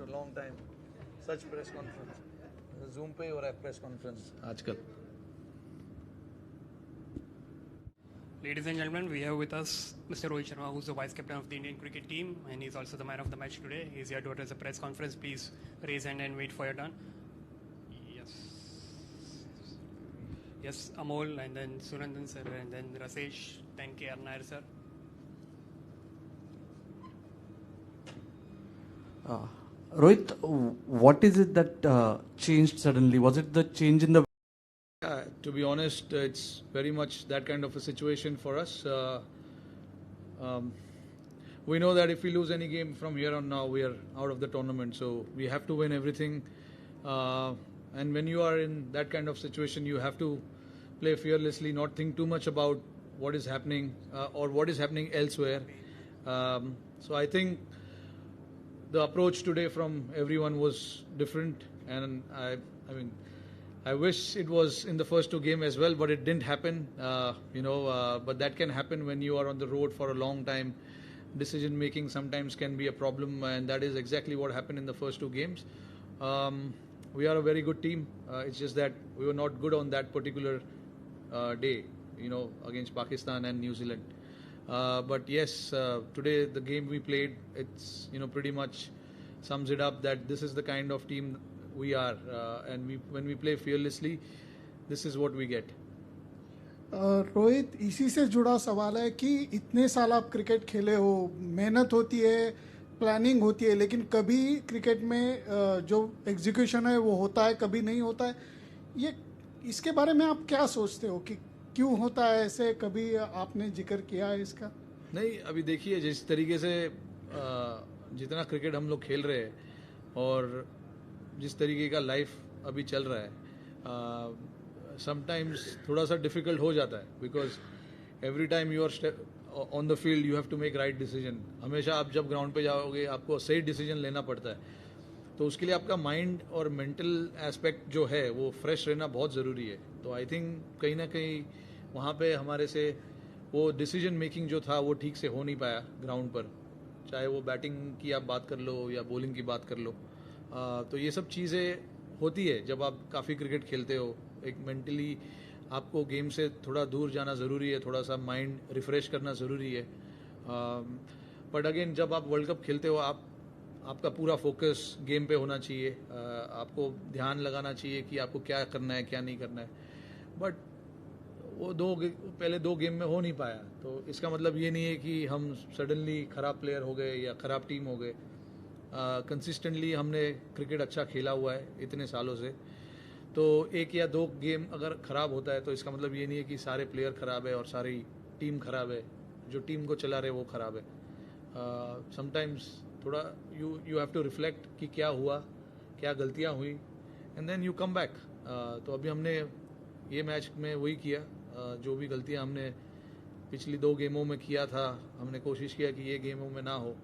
after a long time. Such press conference. Zoom पे हो रहा है press conference आजकल. Ladies and gentlemen, we have with us Mr. Rohit Sharma, who's the vice captain of the Indian cricket team, and he's also the man of the match today. He's here to address a press conference. Please raise hand and wait for your turn. Yes, Amol, and then Sunandan sir, and then Rasesh, then K.R. Nair sir. Rohit, what is it that changed suddenly? Was it the change in the... To be honest, it's very much that kind of a situation for us. We know that if we lose any game from here on now, we are out of the tournament. So we have to win everything. And when you are in that kind of situation, you have to play fearlessly, not think too much about what is happening or what is happening elsewhere. So I think the approach today from everyone was different, and I mean, I wish it was in the first two games as well, but it didn't happen. But that can happen when you are on the road for a long time. Decision making sometimes can be a problem, and that is exactly what happened in the first two games. We are a very good team. It's just that we were not good on that particular day, against Pakistan and New Zealand. But yes, today the game we played, it's pretty much sums it up that this is the kind of team we are, and when we play fearlessly, this is what we get. Rohit, इसी से जुड़ा सवाल है कि इतने साल आप cricket खेले हो, मेहनत होती है, प्लानिंग होती है, लेकिन कभी क्रिकेट में जो एग्जीक्यूशन है वो होता है, कभी नहीं होता है. ये इसके बारे में आप क्या सोचते हो कि क्यों होता है ऐसे? कभी आपने जिक्र किया है इसका? नहीं, अभी देखिए जिस तरीके से जितना क्रिकेट हम लोग खेल रहे हैं और जिस तरीके का लाइफ अभी चल रहा है, समटाइम्स थोड़ा सा डिफिकल्ट हो जाता है, because every time you are on the field you have to make right decision. हमेशा आप जब ग्राउंड पे जाओगे आपको सही डिसीजन लेना पड़ता है, तो उसके लिए आपका माइंड और मेंटल एस्पेक्ट जो है वो फ्रेश रहना बहुत ज़रूरी है. तो आई थिंक कहीं ना कहीं वहाँ पे हमारे से वो डिसीजन मेकिंग जो था वो ठीक से हो नहीं पाया ग्राउंड पर, चाहे वो बैटिंग की आप बात कर लो या बॉलिंग की बात कर लो. तो ये सब चीज़ें होती है जब आप काफ़ी क्रिकेट खेलते हो. एक मेंटली आपको गेम से थोड़ा दूर जाना ज़रूरी है, थोड़ा सा माइंड रिफ़्रेश करना ज़रूरी है. बट अगेन जब आप वर्ल्ड कप खेलते हो आपका पूरा फोकस गेम पे होना चाहिए. आपको ध्यान लगाना चाहिए कि आपको क्या करना है क्या नहीं करना है. बट वो पहले दो गेम में हो नहीं पाया, तो इसका मतलब ये नहीं है कि हम सडनली ख़राब प्लेयर हो गए या ख़राब टीम हो गए. कंसिस्टेंटली हमने क्रिकेट अच्छा खेला हुआ है इतने सालों से. तो एक या दो गेम अगर ख़राब होता है तो इसका मतलब ये नहीं है कि सारे प्लेयर ख़राब है और सारी टीम ख़राब है, जो टीम को चला रहे वो ख़राब है. समटाइम्स थोड़ा यू हैव टू रिफ्लेक्ट कि क्या हुआ, क्या गलतियाँ हुई, and then you come back. तो अभी हमने ये मैच में वही किया, जो भी गलतियाँ हमने पिछली दो गेमों में किया था, हमने कोशिश किया कि ये गेमों में ना हो,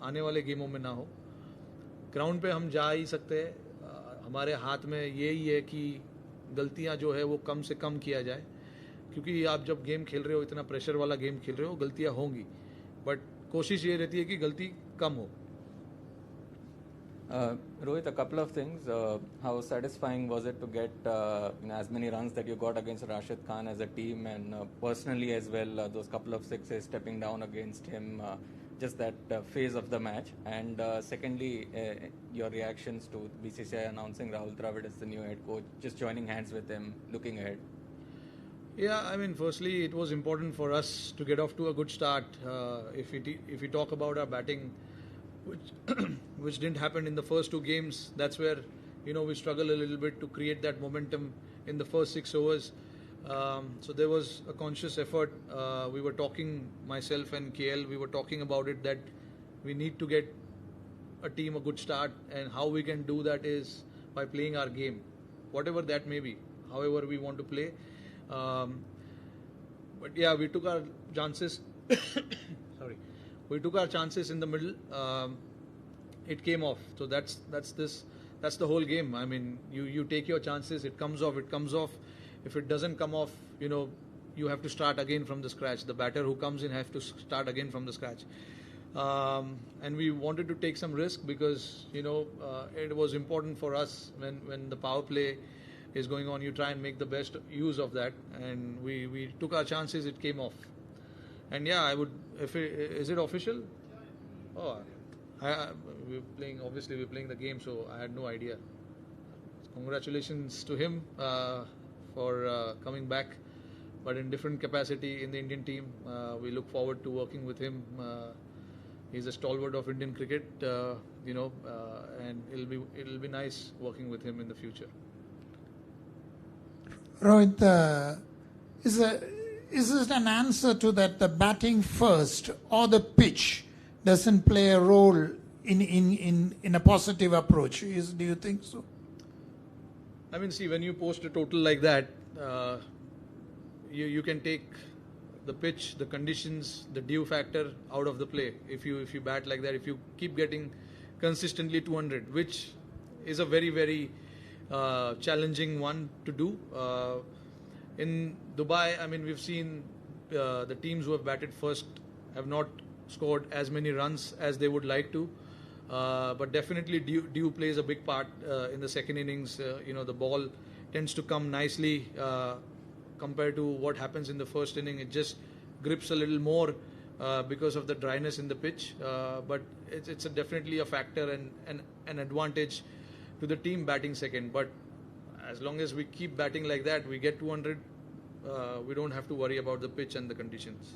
आने वाले गेमों में ना हो. ग्राउंड पे हम जा ही सकते हैं, हमारे हाथ में यही है कि गलतियां जो है वो कम से कम किया जाए, क्योंकि आप जब गेम खेल रहे हो, इतना प्रेशर वाला गेम खेल रहे हो, गलतियां होंगी, बट कोशिश ये रहती है कि गलती कम हो. Rohit, a couple of things. How satisfying was it to get as many runs that you got against Rashid Khan as a team, and personally as well, those couple of sixes, stepping down against him, just that phase of the match? And secondly, your reactions to BCCI announcing Rahul Dravid as the new head coach, just joining hands with him, looking ahead. Yeah, I mean, firstly, it was important for us to get off to a good start. If we talk about our batting, which didn't happen in the first two games, that's where we struggle a little bit to create that momentum in the first 6 overs. So there was a conscious effort. We were talking, myself and KL, we were talking about it, that we need to get a team a good start, and how we can do that is by playing our game, whatever that may be, however we want to play. But yeah, we took our chances. Sorry. We took our chances in the middle. It came off. So that's the whole game. I mean, you take your chances. It comes off. If it doesn't come off, you have to start again from the scratch. The batter who comes in has to start again from the scratch. And we wanted to take some risk because it was important for us when the power play is going on. You try and make the best use of that, and we took our chances. It came off, and yeah, I would. Is it official? Oh, we're playing. Obviously, we're playing the game, so I had no idea. Congratulations to him for coming back, but in different capacity in the Indian team. We look forward to working with him. He's a stalwart of Indian cricket, and it'll be nice working with him in the future. Rohit, is it an answer to that the batting first or the pitch doesn't play a role in a positive approach? Do you think so? I mean, see, when you post a total like that, you can take the pitch, the conditions, the dew factor out of the play. If you bat like that, if you keep getting consistently 200, which is a very, very challenging one to do. In Dubai, I mean, we've seen the teams who have batted first have not scored as many runs as they would like to. But definitely dew plays a big part in the second innings. The ball tends to come nicely compared to what happens in the first inning. It just grips a little more because of the dryness in the pitch. But it's definitely a factor and an advantage to the team batting second. But as long as we keep batting like that, we get 200. We don't have to worry about the pitch and the conditions.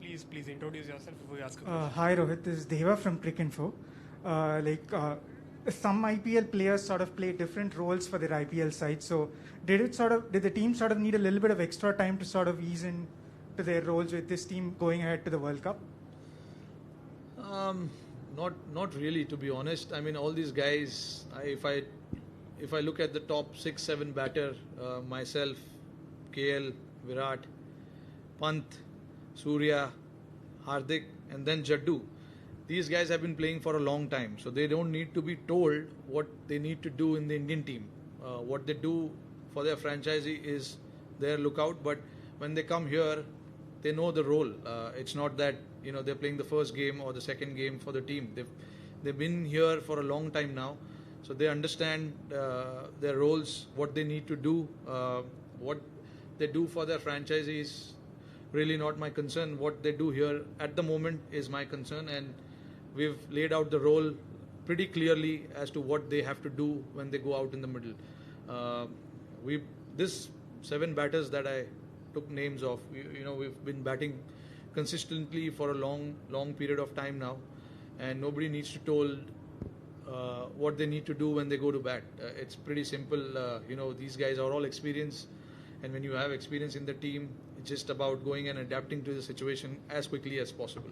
Please introduce yourself before you ask a question. Hi Rohit, this is Deva from Cricinfo. Some IPL players sort of play different roles for their IPL side. So did the team sort of need a little bit of extra time to sort of ease into their roles with this team going ahead to the World Cup? Not really, to be honest. I mean, all these guys. If I look at the top 6-7 batter, myself, KL, Virat, Pant, Surya, Hardik, and then Jaddu. These guys have been playing for a long time, so they don't need to be told what they need to do in the Indian team. What they do for their franchisee is their lookout, but when they come here, they know the role. It's not that they're playing the first game or the second game for the team. They've been here for a long time now, so they understand their roles, what they need to do, what they do for their franchisees. Really not my concern. What they do here at the moment is my concern, and we've laid out the role pretty clearly as to what they have to do when they go out in the middle. This 7 batters that I took names of, we've been batting consistently for a long period of time now, and nobody needs to told what they need to do when they go to bat. It's pretty simple. These guys are all experienced, and when you have experience in the team, it's just about going and adapting to the situation as quickly as possible.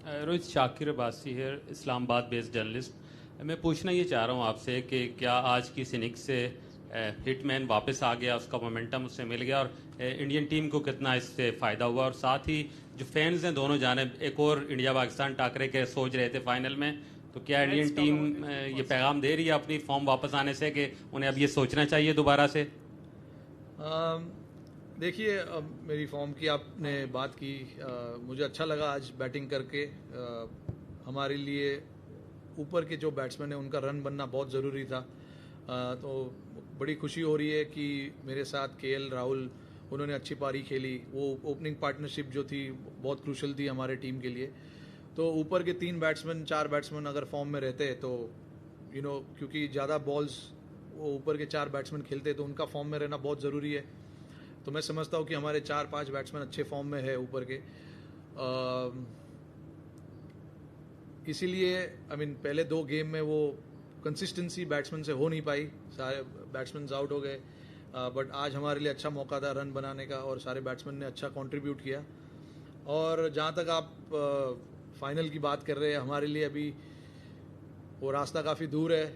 Rohit, Shakir Abbasi है, Islamabad based journalist. मैं पूछना ये चाह रहा हूँ आपसे कि क्या आज की इनिंग्स से हिटमैन वापस आ गया, उसका मोमेंटम उससे मिल गया, और इंडियन टीम को कितना इससे फ़ायदा हुआ, और साथ ही जो फैंस हैं दोनों जानिब, एक और इंडिया पाकिस्तान टाकरे के सोच रहे थे फाइनल में, तो क्या इंडियन टीम ये पैगाम दे रही है अपनी फॉर्म वापस आने से कि उन्हें अब ये सोचना चाहिए दोबारा से? देखिए, मेरी फॉर्म की आपने बात की, मुझे अच्छा लगा आज बैटिंग करके। हमारे लिए ऊपर के जो बैट्समैन हैं उनका रन बनना बहुत ज़रूरी था, तो बड़ी खुशी हो रही है कि मेरे साथ केएल राहुल, उन्होंने अच्छी पारी खेली। वो ओपनिंग पार्टनरशिप जो थी बहुत क्रूशल थी हमारे टीम के लिए। तो ऊपर के 4 बैट्समैन अगर फॉर्म में रहते तो क्योंकि ज़्यादा बॉल्स वो ऊपर के 4 बैट्समैन खेलते तो उनका फॉर्म में रहना बहुत ज़रूरी है। तो मैं समझता हूँ कि हमारे 4-5 बैट्समैन अच्छे फॉर्म में है ऊपर के, इसीलिए पहले 2 गेम में वो कंसिस्टेंसी बैट्समैन से हो नहीं पाई, सारे बैट्समैन आउट हो गए। बट आज हमारे लिए अच्छा मौका था रन बनाने का, और सारे बैट्समैन ने अच्छा कंट्रीब्यूट किया। और जहाँ तक आप फाइनल की बात कर रहे हैं, हमारे लिए अभी वो रास्ता काफ़ी दूर है।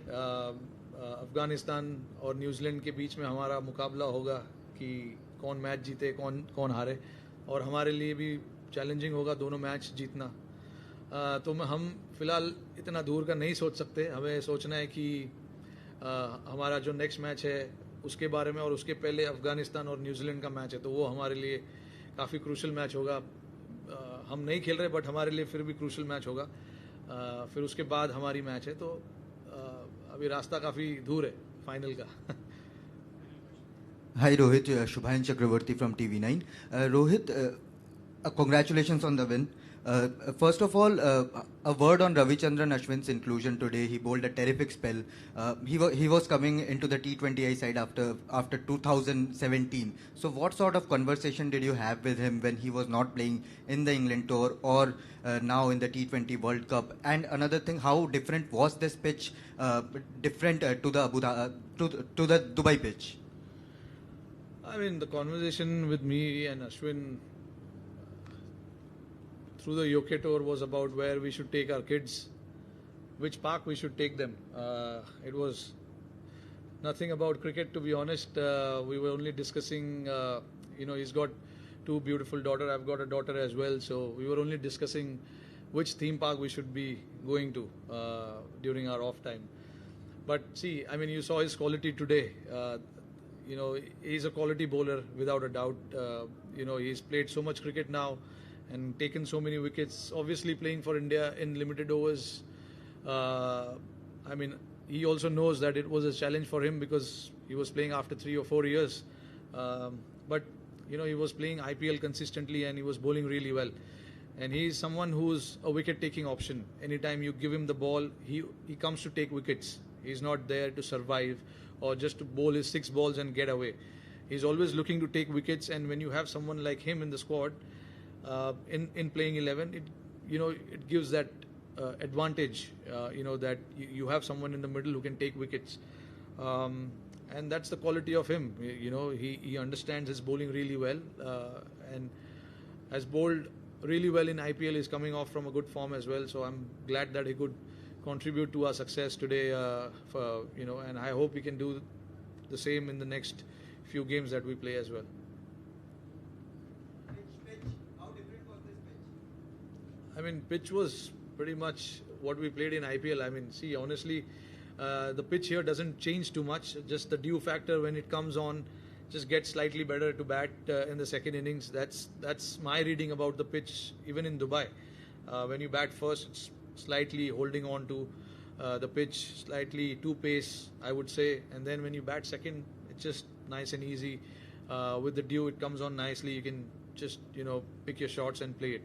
अफ़गानिस्तान और न्यूजीलैंड के बीच में हमारा मुकाबला होगा कि कौन मैच जीते, कौन हारे, और हमारे लिए भी चैलेंजिंग होगा दोनों मैच जीतना। तो हम फ़िलहाल इतना दूर का नहीं सोच सकते। हमें सोचना है कि हमारा जो नेक्स्ट मैच है उसके बारे में, और उसके पहले अफ़गानिस्तान और न्यूजीलैंड का मैच है, तो वो हमारे लिए काफ़ी क्रूशल मैच होगा। हम नहीं खेल रहे बट हमारे लिए फिर भी क्रूशल मैच होगा. फिर उसके बाद हमारी मैच है, तो अभी रास्ता काफ़ी दूर है फाइनल का. Hi Rohit, Shubhayan Chakravarti from TV9. Rohit, congratulations on the win. First of all, a word on Ravichandran Ashwin's inclusion today. He bowled a terrific spell. He was coming into the T20I side after 2017. So what sort of conversation did you have with him when he was not playing in the England tour or now in the T20 World Cup? And another thing, how different was this pitch different to the Dubai pitch? I mean, the conversation with me and Ashwin through the UK tour was about where we should take our kids, which park we should take them. It was nothing about cricket, to be honest. We were only discussing, he's got two beautiful daughters. I've got a daughter as well. So we were only discussing which theme park we should be going to during our off time. But see, I mean, you saw his quality today. He's a quality bowler without a doubt. He's played so much cricket now and taken so many wickets. Obviously, playing for India in limited overs. He also knows that it was a challenge for him because he was playing after 3 or 4 years. But he was playing IPL consistently and he was bowling really well. And he is someone who's a wicket-taking option. Anytime you give him the ball, he comes to take wickets. He's not there to survive or just to bowl his 6 balls and get away. He's always looking to take wickets, and when you have someone like him in the squad, in playing 11, it gives that advantage. That you have someone in the middle who can take wickets, and that's the quality of him. He understands his bowling really well, and has bowled really well in IPL. He's coming off from a good form as well. So I'm glad that he could contribute to our success today. And I hope we can do the same in the next few games that we play as well. How different was this pitch? I mean, pitch was pretty much what we played in IPL. I mean, see, honestly, the pitch here doesn't change too much. Just the dew factor when it comes on just gets slightly better to bat in the second innings. That's my reading about the pitch, even in Dubai. When you bat first, it's slightly holding on to the pitch, slightly too pace, I would say. And then when you bat second, it's just nice and easy. With the dew, it comes on nicely. You can just, pick your shots and play it.